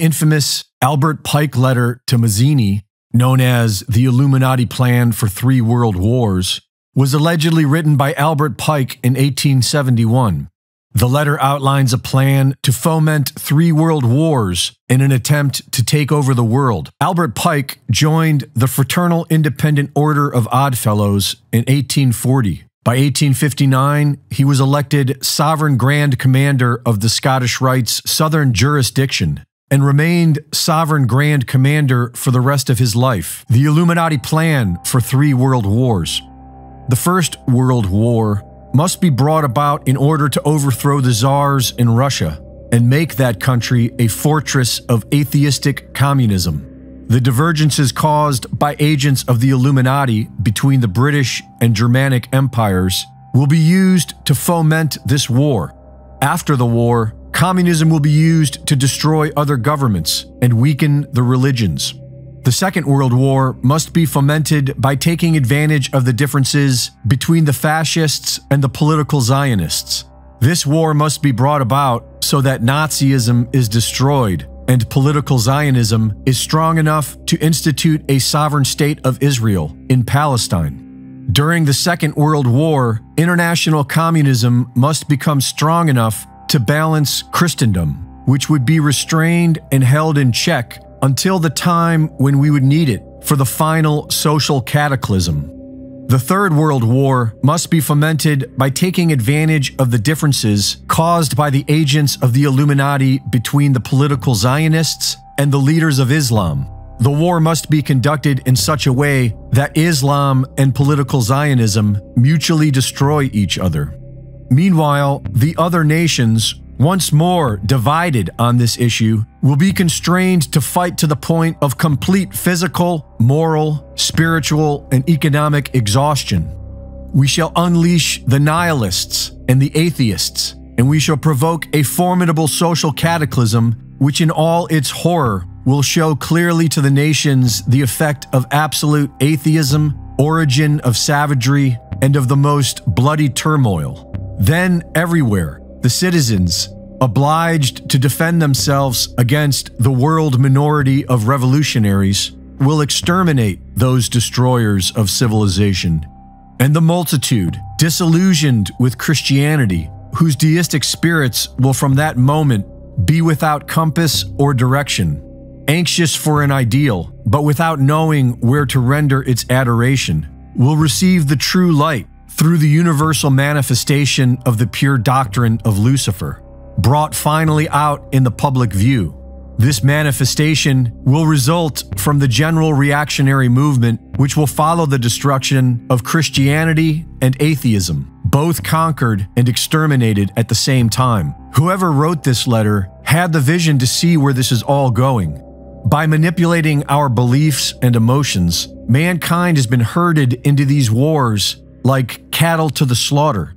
infamous Albert Pike letter to Mazzini, known as the Illuminati Plan for 3 World Wars, was allegedly written by Albert Pike in 1871. The letter outlines a plan to foment 3 world wars in an attempt to take over the world. Albert Pike joined the Fraternal Independent Order of Oddfellows in 1840. By 1859, he was elected Sovereign Grand Commander of the Scottish Rite's Southern Jurisdiction and remained Sovereign Grand Commander for the rest of his life. The Illuminati Plan for 3 World Wars. The First World War must be brought about in order to overthrow the czars in Russia and make that country a fortress of atheistic communism. The divergences caused by agents of the Illuminati between the British and Germanic empires will be used to foment this war. After the war, communism will be used to destroy other governments and weaken the religions. The Second World War must be fomented by taking advantage of the differences between the fascists and the political Zionists. This war must be brought about so that Nazism is destroyed and political Zionism is strong enough to institute a sovereign state of Israel in Palestine. During the Second World War, international communism must become strong enough to balance Christendom, which would be restrained and held in check until the time when we would need it for the final social cataclysm. The Third World War must be fomented by taking advantage of the differences caused by the agents of the Illuminati between the political Zionists and the leaders of Islam. The war must be conducted in such a way that Islam and political Zionism mutually destroy each other. Meanwhile, the other nations, once more divided on this issue, will be constrained to fight to the point of complete physical, moral, spiritual, and economic exhaustion. We shall unleash the nihilists and the atheists, and we shall provoke a formidable social cataclysm which in all its horror will show clearly to the nations the effect of absolute atheism, origin of savagery, and of the most bloody turmoil. Then everywhere, the citizens, obliged to defend themselves against the world minority of revolutionaries, will exterminate those destroyers of civilization. And the multitude, disillusioned with Christianity, whose deistic spirits will from that moment be without compass or direction, anxious for an ideal, but without knowing where to render its adoration, will receive the true light through the universal manifestation of the pure doctrine of Lucifer, brought finally out in the public view. This manifestation will result from the general reactionary movement which will follow the destruction of Christianity and atheism, both conquered and exterminated at the same time. Whoever wrote this letter had the vision to see where this is all going. By manipulating our beliefs and emotions, mankind has been herded into these wars like cattle to the slaughter.